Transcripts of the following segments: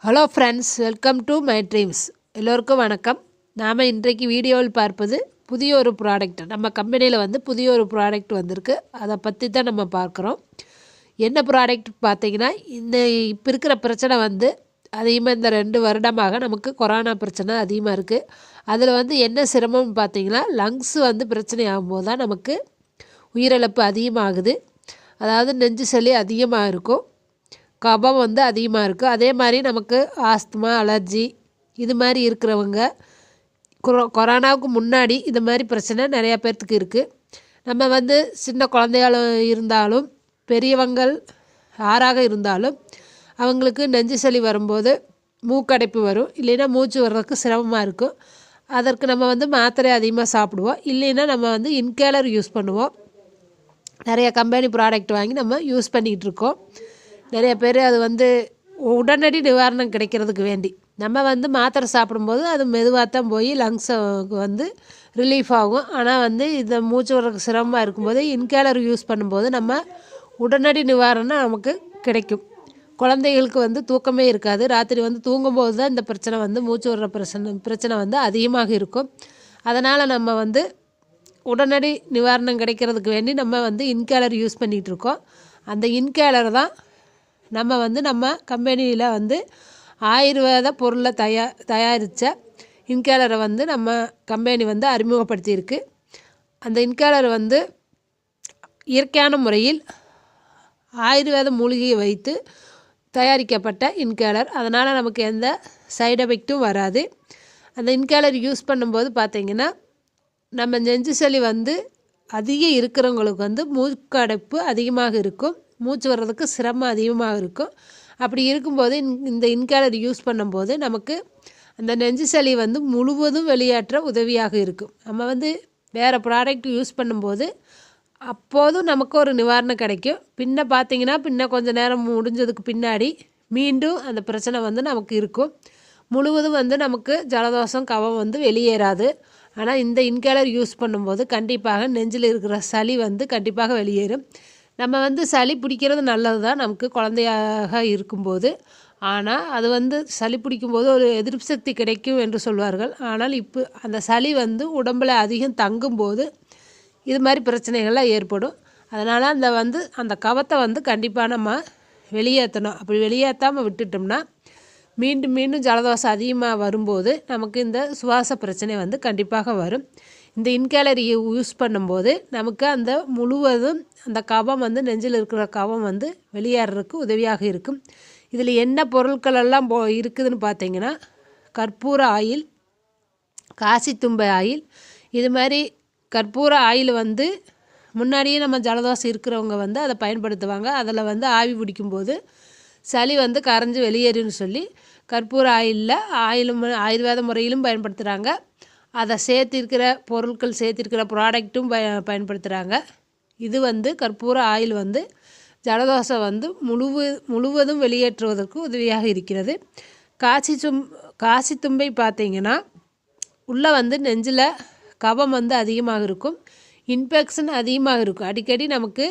Hello friends, welcome to my dreams. எல்லோருக்கும் வணக்கம். நாம் இன்றைக்கு வீடியோவில் பார்ப்பது புதிய ஒரு ப்ராடக்ட். நம்ம கம்பெனியில் புதிய ஒரு ப்ராடக்ட் வந்திருக்கு. அதை பற்றி தான் நம்ம பார்க்குறோம். என்ன ப்ராடக்ட் பார்த்தீங்கன்னா, இப்போ இருக்கிற பிரச்சனை அதிகமாக இந்த 2 வருடமாக நமக்கு கொரோனா பிரச்சனை அதிகமாக இருக்குது. அதில் என்ன சிரமம்னு பார்த்தீங்கன்னா, லங்ஸ் பிரச்சனை ஆகும்போது தான் நமக்கு உயிரிழப்பு அதிகமாகுது. அதாவது நெஞ்சு சளி அதிகமாக இருக்கும், கபம் அதிகமாக இருக்குது. அதே மாதிரி நமக்கு ஆஸ்துமா, அலர்ஜி இது மாதிரி இருக்கிறவங்க கொரோனாவுக்கு முன்னாடி இது மாதிரி பிரச்சனை நிறையா பேர்த்துக்கு இருக்குது. நம்ம சின்ன குழந்தைகள் இருந்தாலும் பெரியவங்கள் யாராக இருந்தாலும் அவங்களுக்கு நெஞ்சு சளி வரும்போது மூக்கடைப்பு வரும், இல்லைன்னா மூச்சு வர்றதுக்கு சிரமமாக இருக்கும். அதற்கு நம்ம மாத்திரை அதிகமாக சாப்பிடுவோம், இல்லைன்னா நம்ம இன்ஹேலர் யூஸ் பண்ணுவோம். நிறைய கம்பெனி ப்ராடக்ட் வாங்கி நம்ம யூஸ் பண்ணிக்கிட்டு இருக்கோம். நிறைய பேர் அது உடனடி நிவாரணம் கிடைக்கிறதுக்கு வேண்டி நம்ம மாத்திரை சாப்பிடும்போது அது மெதுவாக தான் போய் லங்ஸுக்கு ரிலீஃப் ஆகும். ஆனால் இந்த மூச்சு வர்றதுக்கு சிரமமாக இருக்கும்போது இன்ஹேலர் யூஸ் பண்ணும்போது நம்ம உடனடி நிவாரணம் நமக்கு கிடைக்கும். குழந்தைகளுக்கு தூக்கமே இருக்காது. ராத்திரி தூங்கும்போது தான் இந்த பிரச்சனை மூச்சு வர்ற பிரச்சனை அதிகமாக இருக்கும். அதனால் நம்ம உடனடி நிவாரணம் கிடைக்கிறதுக்கு வேண்டி நம்ம இன்ஹேலர் யூஸ் பண்ணிகிட்ருக்கோம். அந்த இன்ஹேலர் தான் நம்ம கம்பெனியில் ஆயுர்வேத பொருளை தயாரித்த இன்ஹேலரை நம்ம கம்பெனி அறிமுகப்படுத்தியிருக்கு. அந்த இன்ஹேலர் இயற்கையான முறையில் ஆயுர்வேத மூலிகையை வைத்து தயாரிக்கப்பட்ட இன்ஹேலர். அதனால் நமக்கு எந்த சைடு எஃபெக்ட்டும் வராது. அந்த இன்ஹேலர் யூஸ் பண்ணும்போது பார்த்திங்கன்னா, நம்ம நெஞ்சு சளி அதிகம் இருக்கிறவங்களுக்கு மூக்கடைப்பு அதிகமாக இருக்கும், மூச்சு வர்றதுக்கு சிரமம் அதிகமாக இருக்கும். அப்படி இருக்கும்போது இந்த இன்ஹேலர் யூஸ் பண்ணும்போது நமக்கு அந்த நெஞ்சு சளி முழுவதும் வெளியேற்ற உதவியாக இருக்கும். நம்ம வேறு ப்ராடக்ட் யூஸ் பண்ணும்போது அப்போதும் நமக்கு ஒரு நிவாரணம் கிடைக்கும். பின்ன கொஞ்சம் நேரம் முடிஞ்சதுக்கு பின்னாடி மீண்டும் அந்த பிரச்சனை நமக்கு இருக்கும். முழுவதும் நமக்கு ஜலதோஷம், கபம் வெளியேறாது. ஆனால் இந்த இன்ஹேலர் யூஸ் பண்ணும்போது கண்டிப்பாக நெஞ்சில் இருக்கிற சளி கண்டிப்பாக வெளியேறும். நம்ம சளி பிடிக்கிறது நல்லது தான் நமக்கு குழந்தையாக இருக்கும்போது. ஆனால் அது சளி பிடிக்கும்போது ஒரு எதிர்ப்பு சக்தி கிடைக்கும் என்று சொல்வார்கள். ஆனால் இப்போ அந்த சளி உடம்பில் அதிகம் தங்கும்போது இது மாதிரி பிரச்சனைகள்லாம் ஏற்படும். அதனால் அந்த கபத்தை கண்டிப்பாக நம்ம வெளியேற்றணும். அப்படி வெளியேற்றாமல் விட்டுட்டோம்னா மீண்டும் மீண்டும் ஜலதோஷம் அதிகமாக வரும்போது நமக்கு இந்த சுவாச பிரச்சனை கண்டிப்பாக வரும். இந்த இன்ஹேலர் யூஸ் பண்ணும்போது நமக்கு அந்த முழுவதும் அந்த கபம் நெஞ்சில் இருக்கிற கபம் வெளியேறதுக்கு உதவியாக இருக்கும். இதில் என்ன பொருட்கள் எல்லாம் இருக்குதுன்னு பார்த்தீங்கன்னா, கற்பூர ஆயில், காசித்தும்பை ஆயில். இது மாதிரி கற்பூர ஆயில் முன்னாடியே நம்ம ஜலதோஷம் இருக்கிறவங்க அதை பயன்படுத்துவாங்க. அதில் ஆவி பிடிக்கும்போது சளி கரைஞ்சி வெளியேறுன்னு சொல்லி கற்பூர ஆயிலும் ஆயுர்வேத முறையிலும் பயன்படுத்துகிறாங்க. அதை சேர்த்திருக்கிற ப்ராடக்ட்டும் பயன்படுத்துகிறாங்க. இது கற்பூர ஆயில் ஜலதோஷம் முழுவதும் வெளியேற்றுவதற்கு உதவியாக இருக்கிறது. காசித்தும்பை பார்த்திங்கன்னா உள்ளே நெஞ்சில் கபம் அதிகமாக இருக்கும், இன்ஃபெக்ஷன் அதிகமாக இருக்கும். அடிக்கடி நமக்கு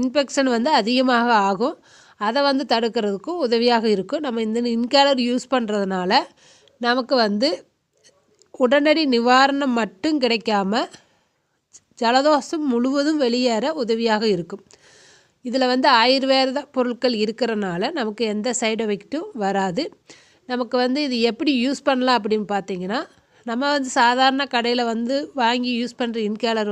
இன்ஃபெக்ஷன் அதிகமாக ஆகும். அதை தடுக்கிறதுக்கும் உதவியாக இருக்கும். நம்ம இந்த இன்ஹேலர் யூஸ் பண்ணுறதுனால நமக்கு உடனடி நிவாரணம் மட்டும் கிடைக்காம ஜலதோஷம் முழுவதும் வெளியேற உதவியாக இருக்கும். இதில் ஆயுர்வேத பொருட்கள் இருக்கிறனால நமக்கு எந்த சைடு எஃபெக்ட்டும் வராது. நமக்கு இது எப்படி யூஸ் பண்ணலாம் அப்படின்னு பார்த்தீங்கன்னா, நம்ம சாதாரண கடையில் வாங்கி யூஸ் பண்ணுற இன்ஹேலர்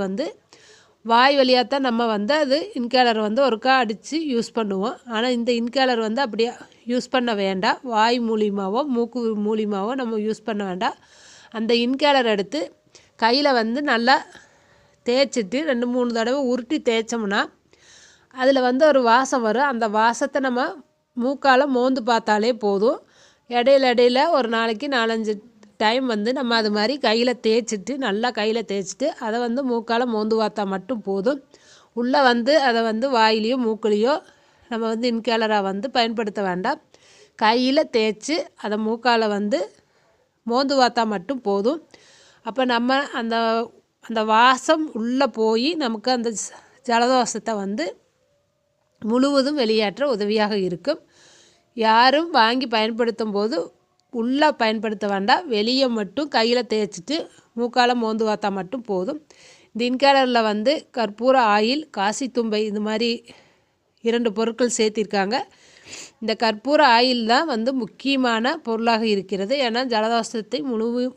வாய் வழியாக தான் நம்ம அது இன்ஹேலர் ஒருக்கா அடித்து யூஸ் பண்ணுவோம். ஆனால் இந்த இன்ஹேலர் அப்படியே யூஸ் பண்ண வேண்டாம். வாய் மூலியமாகவோ மூக்கு மூலியமாகவோ நம்ம யூஸ் பண்ண வேண்டாம். அந்த இன்ஹேலர் எடுத்து கையில் நல்லா தேய்ச்சிட்டு 2-3 தடவை உருட்டி தேய்ச்சோம்னா அதில் ஒரு வாசம் வரும். அந்த வாசத்தை நம்ம மூக்கால் மோந்து பார்த்தாலே போதும். இடையில ஒரு நாளைக்கு 4-5 டைம் நம்ம அது மாதிரி கையில் தேய்ச்சிட்டு நல்லா கையில் தேய்ச்சிட்டு அதை மூக்கால் மோந்து பார்த்தா மட்டும் போதும். உள்ளே அதை வாயிலையோ மூக்குலேயோ நம்ம இன்ஹேலராக பயன்படுத்த வேண்டாம். கையில் தேய்ச்சி அதை மூக்கால் மோந்து பார்த்தா மட்டும் போதும். அப்போ நம்ம அந்த வாசம் உள்ளே போய் நமக்கு அந்த ஜலதோஷத்தை முழுவதும் வெளியேற்ற உதவியாக இருக்கும். யாரும் வாங்கி பயன்படுத்தும் போது உள்ளே பயன்படுத்த வேண்டாம், வெளியே மட்டும் கையில் தேய்ச்சிட்டு மூக்கால் மோந்து பார்த்தா மட்டும் போதும். இந்த இன்கேலரில் வந்து கற்பூர ஆயில், காசி தும்பை இது மாதிரி 2 பொருட்கள் சேர்த்திருக்காங்க. இந்த கற்பூர ஆயில் தான் வந்து முக்கியமான பொருளாக இருக்கிறது. ஏன்னா ஜலதோஷத்தை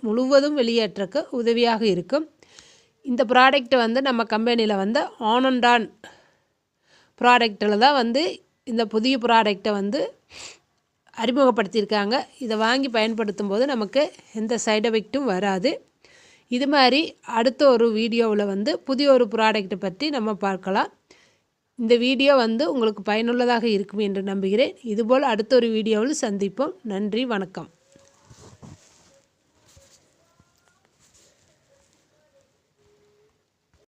முழுவதும் வெளியேற்றக்கு உதவியாக இருக்கும். இந்த ப்ராடக்ட் வந்து நம்ம கம்பெனியில் வந்து ஆன் அண்ட் ஆன் ப்ராடக்டில் தான் வந்து இந்த புதிய ப்ராடக்டை வந்து அறிமுகப்படுத்தியிருக்காங்க. இதை வாங்கி பயன்படுத்தும் போது நமக்கு எந்த சைடு எஃபெக்ட்டும் வராது. இது மாதிரி அடுத்த ஒரு வீடியோவில் வந்து புதிய ஒரு ப்ராடக்ட்டை பற்றி நம்ம பார்க்கலாம். இந்த வீடியோ வந்து உங்களுக்கு பயனுள்ளதாக இருக்கும் என்று நம்புகிறேன். இதுபோல் அடுத்த ஒரு வீடியோவில் சந்திப்போம். நன்றி, வணக்கம்.